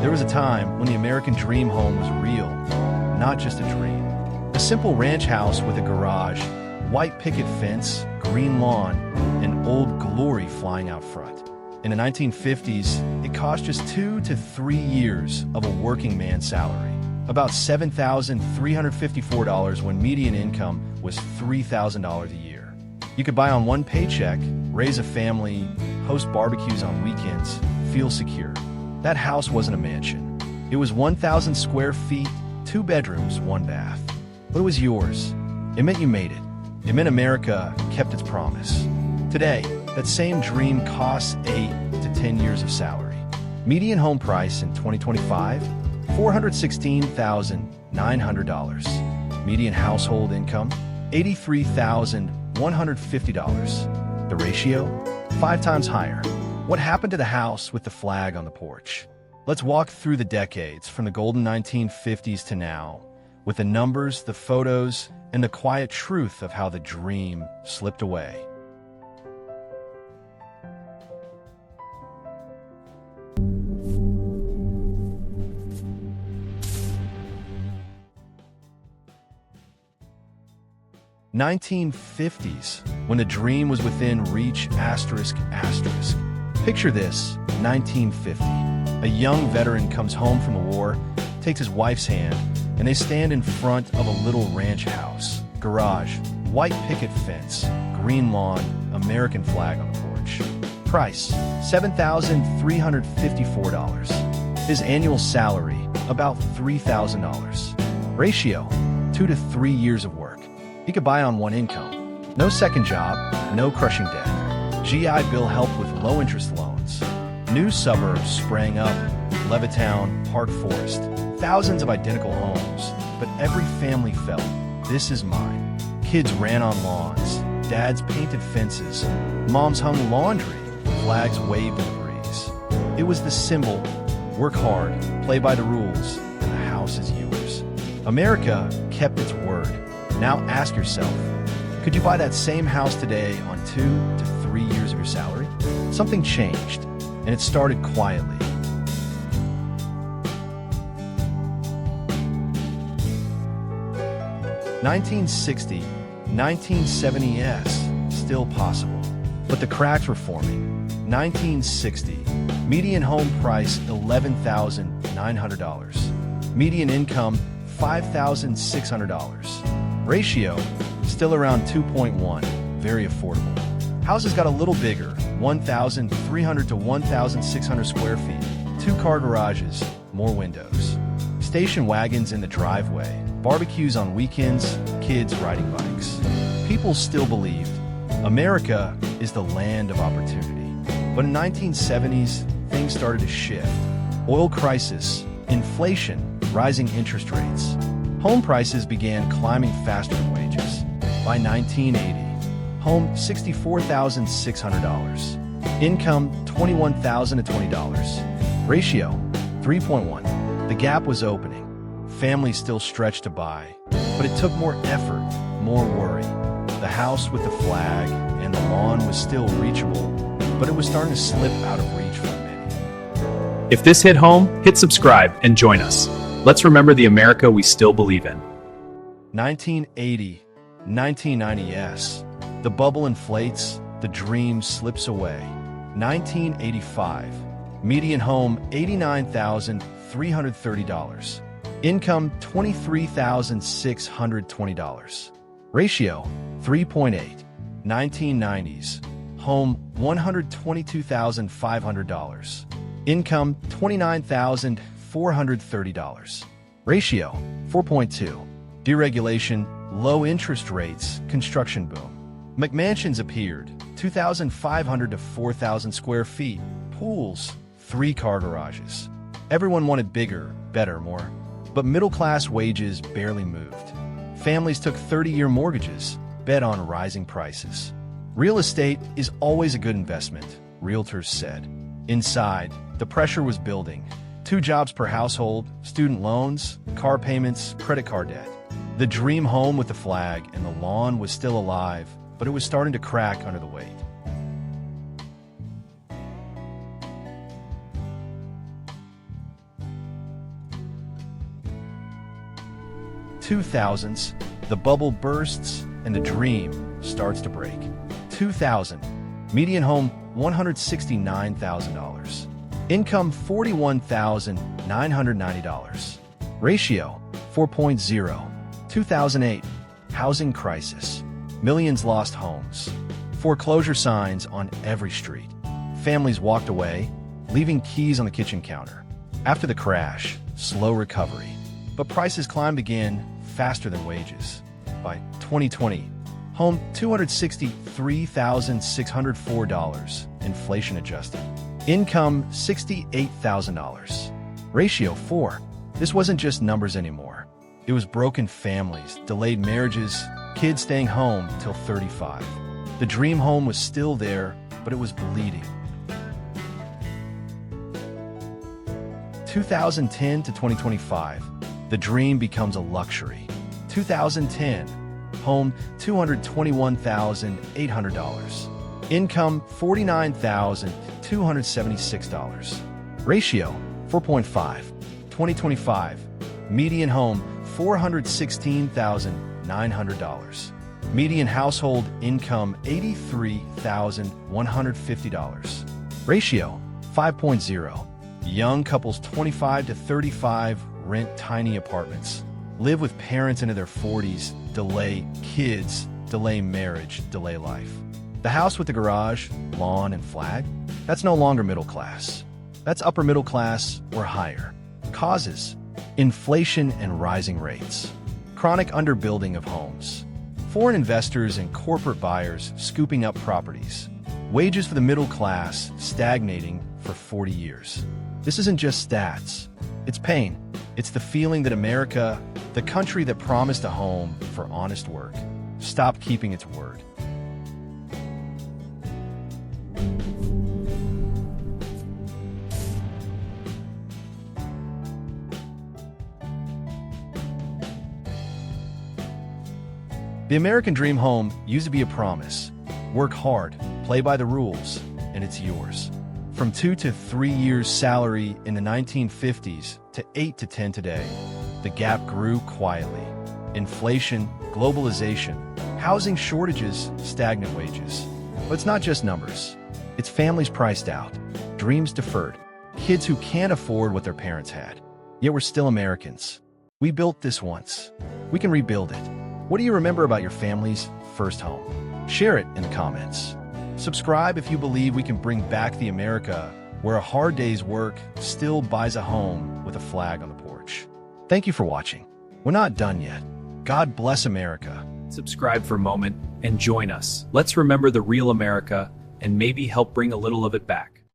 There was a time when the American dream home was real, not just a dream. A simple ranch house with a garage, white picket fence, green lawn, and Old Glory flying out front. In the 1950s, it cost just 2 to 3 years of a working man's salary, about $7,354 when median income was $3,000 a year. You could buy on one paycheck, raise a family, host barbecues on weekends, feel secure. That house wasn't a mansion. It was 1,000 square feet, 2 bedrooms, 1 bath. But it was yours. It meant you made it. It meant America kept its promise. Today, that same dream costs 8 to 10 years of salary. Median home price in 2025, $416,900. Median household income, $83,150. The ratio, 5 times higher. What happened to the house with the flag on the porch? Let's walk through the decades from the golden 1950s to now, with the numbers, the photos, and the quiet truth of how the dream slipped away. '50s, when the dream was within reach, asterisk, asterisk. Picture this, 1950. A young veteran comes home from the war, takes his wife's hand, and they stand in front of a little ranch house. Garage, white picket fence, green lawn, American flag on the porch. Price, $7,354. His annual salary, about $3,000. Ratio, 2 to 3 years of work. He could buy on one income. No second job, no crushing debt. GI Bill helped with low-interest loans. New suburbs sprang up, Levittown, Park Forest, thousands of identical homes, but every family felt, this is mine. Kids ran on lawns, dads painted fences, moms hung laundry, flags waved in the breeze. It was the symbol, work hard, play by the rules, and the house is yours. America kept its word. Now ask yourself, could you buy that same house today on 2 to 3 years of your salary? Something changed, and it started quietly. '60, 1970s, still possible, but the cracks were forming. 1960, median home price $11,900. Median income $5,600. Ratio, still around 2.1, very affordable. Houses got a little bigger, 1,300 to 1,600 square feet, 2-car garages, more windows. Station wagons in the driveway, barbecues on weekends, kids riding bikes. People still believed America is the land of opportunity. But in 1970s, things started to shift. Oil crisis, inflation, rising interest rates. Home prices began climbing faster than wages. By 1980, home $64,600. Income $21,020. Ratio 3.1. The gap was opening. Families still stretched to buy, but it took more effort, more worry. The house with the flag and the lawn was still reachable, but it was starting to slip out of reach for many. If this hit home, hit subscribe and join us. Let's remember the America we still believe in. 1980, 1990s. The bubble inflates, the dream slips away. 1985. Median home $89,330. Income $23,620. Ratio 3.8. 1990s. Home $122,500. Income $29,430. Ratio 4.2. Deregulation, low interest rates, construction boom. McMansions appeared, 2,500 to 4,000 square feet, pools, 3-car garages. Everyone wanted bigger, better, more. But middle-class wages barely moved. Families took 30-year mortgages, bet on rising prices. Real estate is always a good investment, realtors said. Inside, the pressure was building. 2 jobs per household, student loans, car payments, credit card debt. The dream home with the flag and the lawn was still alive, but it was starting to crack under the weight. 2000s, the bubble bursts and the dream starts to break. 2000, median home $169,000. Income $41,990. Ratio 4.0. 2008, housing crisis. Millions lost homes. Foreclosure signs on every street. Families walked away, leaving keys on the kitchen counter. After the crash, slow recovery. But prices climbed again faster than wages. By 2020, home $263,604, inflation adjusted. Income $68,000. Ratio 4. This wasn't just numbers anymore. It was broken families, delayed marriages, kids staying home till 35. The dream home was still there, but it was bleeding. 2010 to 2025, the dream becomes a luxury. 2010, home $221,800. Income $49,276. Ratio 4.5. 2025, median home $416,900. Median household income $83,150. Ratio 5.0. Young couples 25 to 35 rent tiny apartments. Live with parents into their 40s, delay kids, delay marriage, delay life. The house with the garage, lawn, and flag? That's no longer middle class. That's upper middle class or higher. Causes: inflation and rising rates. Chronic underbuilding of homes. Foreign investors and corporate buyers scooping up properties. Wages for the middle class stagnating for 40 years. This isn't just stats. It's pain. It's the feeling that America, the country that promised a home for honest work, stopped keeping its word. The American dream home used to be a promise. Work hard, play by the rules, and it's yours. From 2 to 3 years salary in the 1950s to 8 to 10 today, the gap grew quietly. Inflation, globalization, housing shortages, stagnant wages. But it's not just numbers. It's families priced out, dreams deferred, kids who can't afford what their parents had. Yet we're still Americans. We built this once. We can rebuild it. What do you remember about your family's first home? Share it in the comments. Subscribe if you believe we can bring back the America where a hard day's work still buys a home with a flag on the porch. Thank you for watching. We're not done yet. God bless America. Subscribe for a moment and join us. Let's remember the real America and maybe help bring a little of it back.